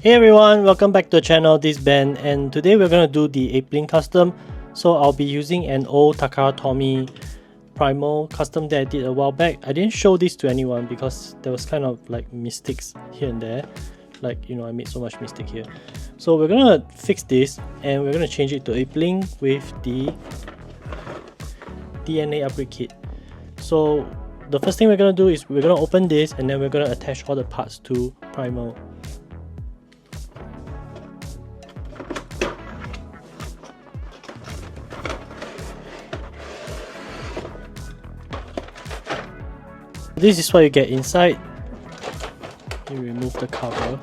Hey everyone, welcome back to the channel. This is Ben, and today we're going to do the Apelinq custom. So I'll be using an old Takara Tomy Primal custom that I did a while back. I didn't show this to anyone because there was kind of like mistakes here and there. Like, I made so much mistake here. So we're going to fix this and we're going to change it to Apelinq with the DNA upgrade kit. So the first thing we're going to do is we're going to open this and then we're going to attach all the parts to Primal. This is what you get inside. You remove the cover.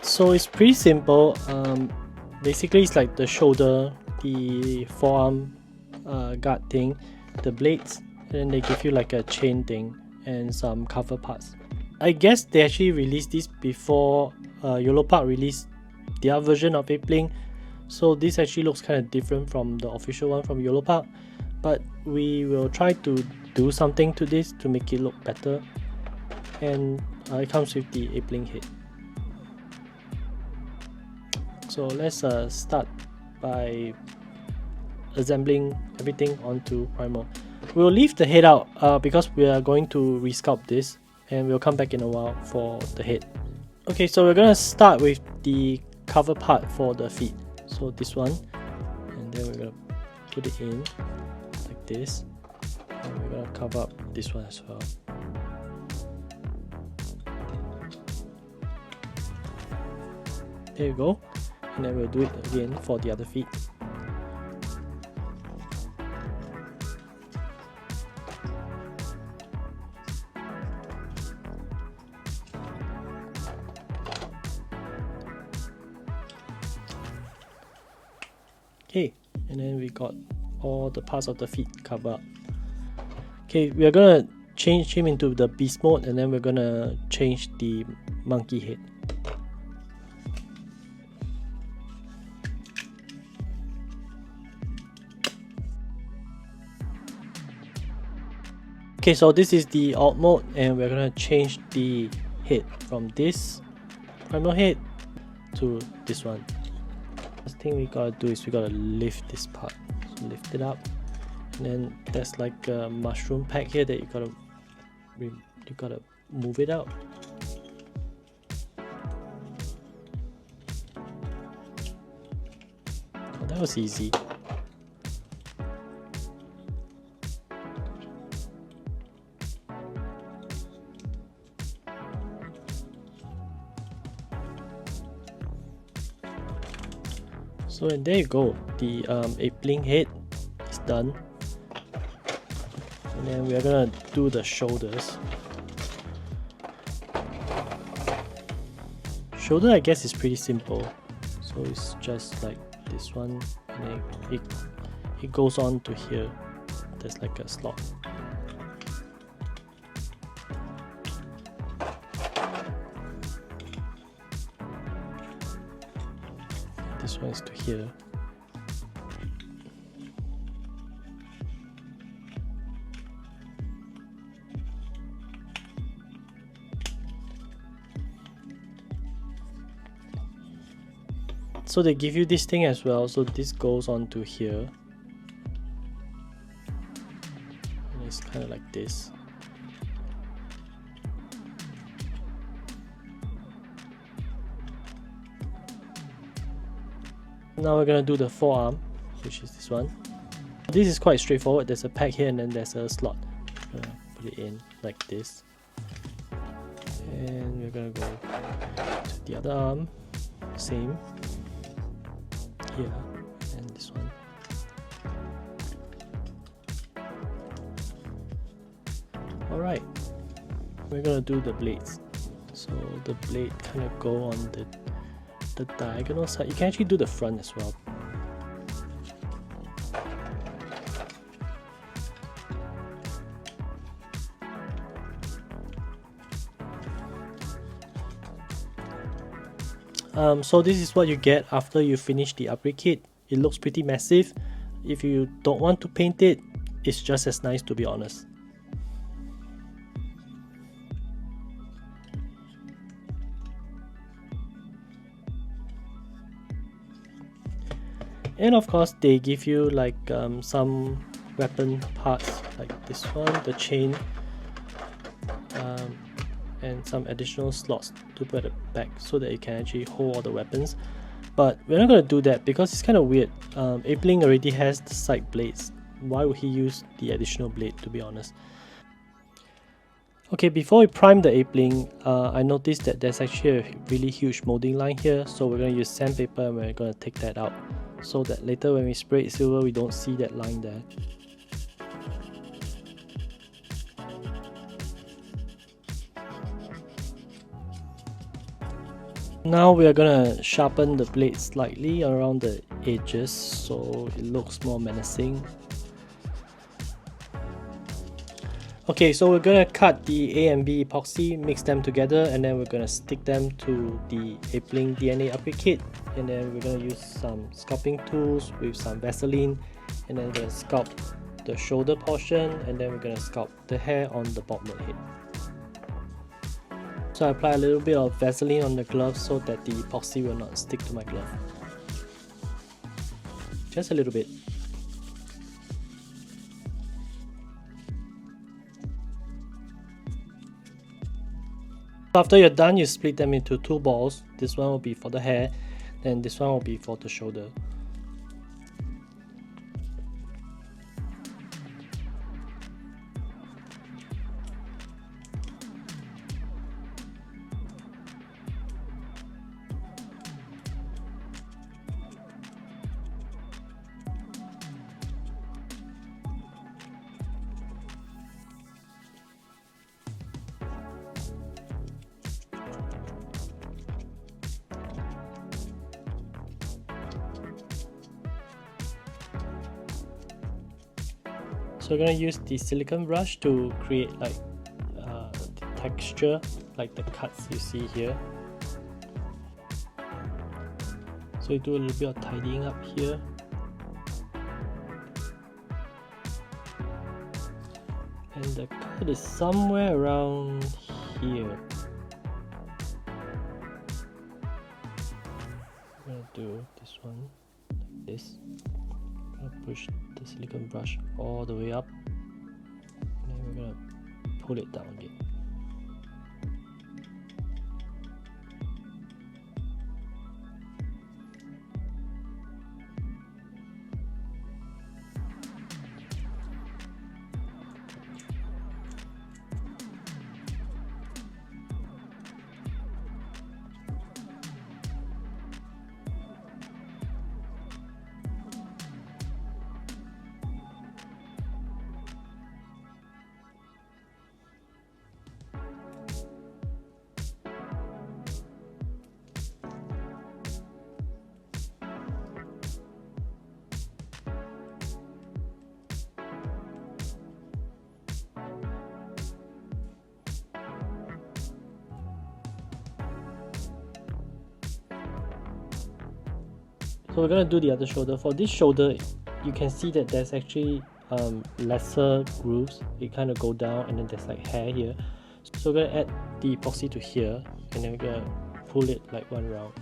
So it's pretty simple. Basically it's like the shoulder, the forearm guard thing, the blades, and then they give you like a chain thing and some cover parts. I guess they actually released this before YOLO Park released their version of Apelinq. So this actually looks kind of different from the official one from YOLO Park. But we will try to do something to this to make it look better, and it comes with the Apelinq head. So let's start by assembling everything onto Primal. We'll leave the head out because we are going to resculpt this, and we'll come back in a while for the head. Okay, so we're gonna start with the cover part for the feet. So this one, and then we're gonna put it in this, and we're gonna cover up this one as well. There you go, and then we'll do it again for the other feet. Okay, and then we got all the parts of the feet covered up. Okay, we are gonna change him into the beast mode, and then we're gonna change the monkey head. Okay, so this is the alt mode, and we're gonna change the head from this primal head to this one. First thing we gotta do is we gotta lift this part. Lift it up, and then there's like a mushroom pack here that you gotta move it out. Oh, that was easy. So and there you go, the Apelinq head is done, and then we are gonna do the shoulders. Shoulder, I guess, is pretty simple, so it's just like this one, and then it goes on to here. There's like a slot. This one is to here. So they give you this thing as well, so this goes on to here. And it's kind of like this. Now we're gonna do the forearm, which is this one. This is quite straightforward. There's a pack here and then there's a slot. I'm gonna put it in like this. And we're gonna go to the other arm, same. Here, and this one. Alright, we're gonna do the blades. So the blade kind of go on the diagonal side. You can actually do the front as well. So this is what you get after you finish the upgrade kit. It looks pretty massive. If you don't want to paint it, it's just as nice, to be honest. And of course they give you like some weapon parts like this one, the chain, and some additional slots to put it back so that you can actually hold all the weapons. But we're not going to do that because it's kind of weird. Apelinq already has the side blades. Why would he use the additional blade, to be honest? Okay, before we prime the Apelinq, I noticed that there's actually a really huge molding line here, so we're going to use sandpaper and we're going to take that out so that later when we spray it silver we don't see that line there. Now we are gonna sharpen the blade slightly around the edges so it looks more menacing. Okay, so we're gonna cut the A and B epoxy, mix them together, and then we're gonna stick them to the Apelinq DNA upgrade kit, and then we're gonna use some sculpting tools with some Vaseline, and then we're gonna sculpt the shoulder portion, and then we're gonna sculpt the hair on the bobblehead head. So I apply a little bit of Vaseline on the glove so that the epoxy will not stick to my glove. Just a little bit. After you're done, you split them into two balls. This one will be for the hair, then this one will be for the shoulder. So we're going to use the silicone brush to create like the texture, like the cuts you see here. So you do a little bit of tidying up here. And the cut is somewhere around here. I'm going to do this one like this. I'm gonna push the silicone brush all the way up, and then we're gonna pull it down again. So we're gonna do the other shoulder. For this shoulder, you can see that there's actually lesser grooves. They kind of go down, and then there's like hair here. So we're gonna add the epoxy to here, and then we're gonna pull it like one round.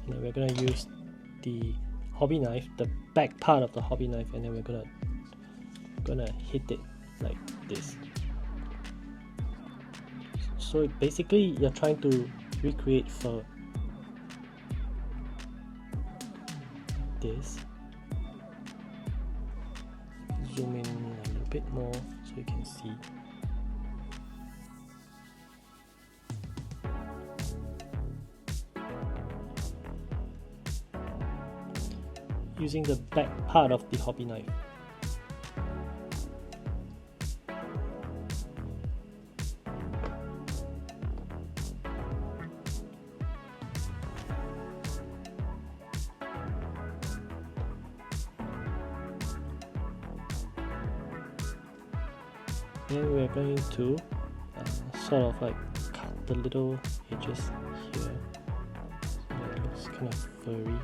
And then we're gonna use the hobby knife, the back part of the hobby knife, and then we're gonna hit it like this. So basically, you're trying to recreate fur. This. Zoom in a little bit more so you can see. Using the back part of the hobby knife. Then we're going to sort of like cut the little edges here so that it looks kind of furry.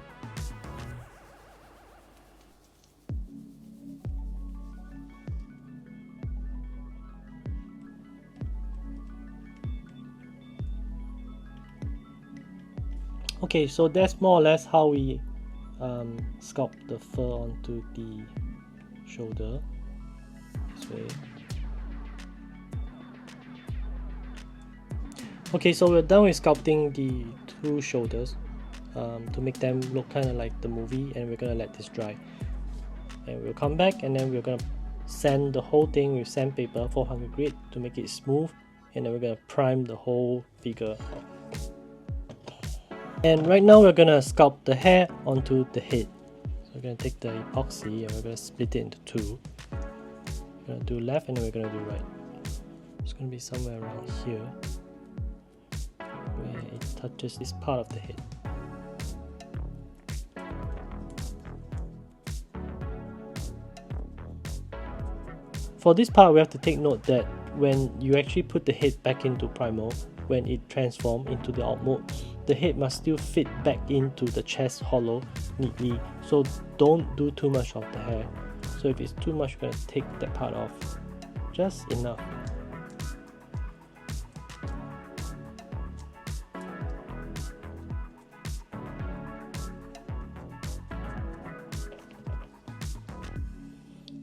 Okay, so that's more or less how we sculpt the fur onto the shoulder this way. Okay, so we're done with sculpting the two shoulders to make them look kind of like the movie, and we're gonna let this dry. And we'll come back and then we're gonna sand the whole thing with sandpaper 400 grit to make it smooth, and then we're gonna prime the whole figure. And right now we're gonna sculpt the hair onto the head. So we're gonna take the epoxy and we're gonna split it into two. We're gonna do left and then we're gonna do right. It's gonna be somewhere around here where it touches this part of the head. For this part, we have to take note that when you actually put the head back into Primal, when it transforms into the alt mode, the head must still fit back into the chest hollow neatly, so don't do too much of the hair. So if it's too much, we're going to take that part off, just enough.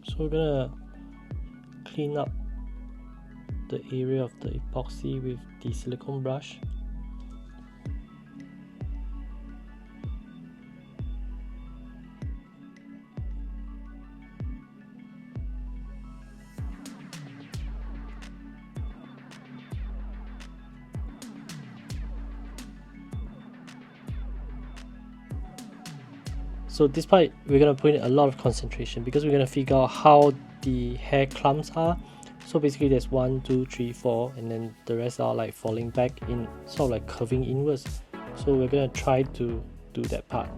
So we're going to clean up the area of the epoxy with the silicone brush. So this part we're going to put in a lot of concentration because we're going to figure out how the hair clumps are. So basically there's 1, 2, 3, 4, and then the rest are like falling back in, sort of like curving inwards. So we're going to try to do that part.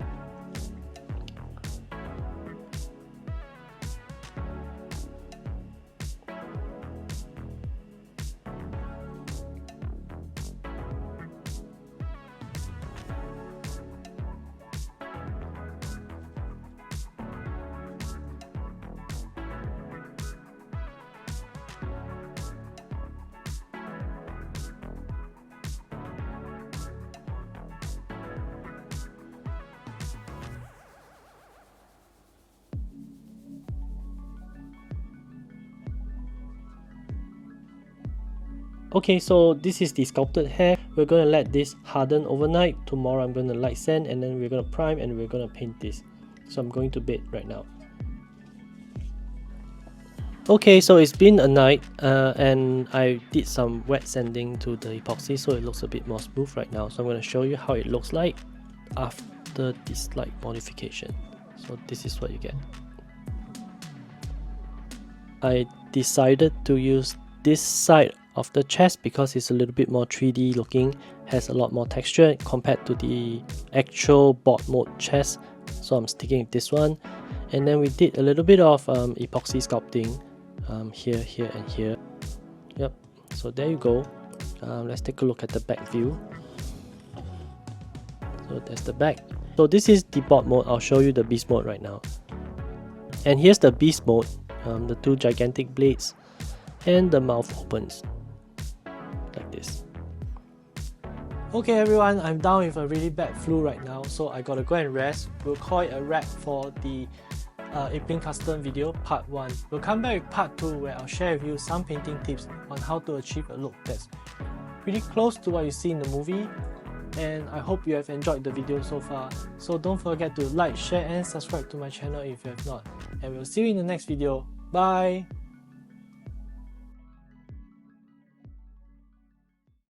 Okay, so this is the sculpted hair. We're going to let this harden overnight. Tomorrow I'm going to light sand and then we're going to prime and we're going to paint this. So I'm going to bed right now. Okay, so it's been a night and I did some wet sanding to the epoxy so it looks a bit more smooth right now. So I'm going to show you how it looks like after this slight modification. So this is what you get. I decided to use this side of the chest because it's a little bit more 3D looking, has a lot more texture compared to the actual board mode chest, so I'm sticking with this one. And then we did a little bit of epoxy sculpting here, here and here. Yep, so there you go. Let's take a look at the back view. So there's the back. So this is the board mode. I'll show you the beast mode right now. And here's the beast mode, the two gigantic blades, and the mouth opens like this. Okay everyone, I'm down with a really bad flu right now, so I gotta go and rest. We'll call it a wrap for the Apelinq custom video part 1. We'll come back with part 2 where I'll share with you some painting tips on how to achieve a look that's pretty close to what you see in the movie. And I hope you have enjoyed the video so far. So don't forget to like, share and subscribe to my channel if you have not. And we'll see you in the next video. Bye!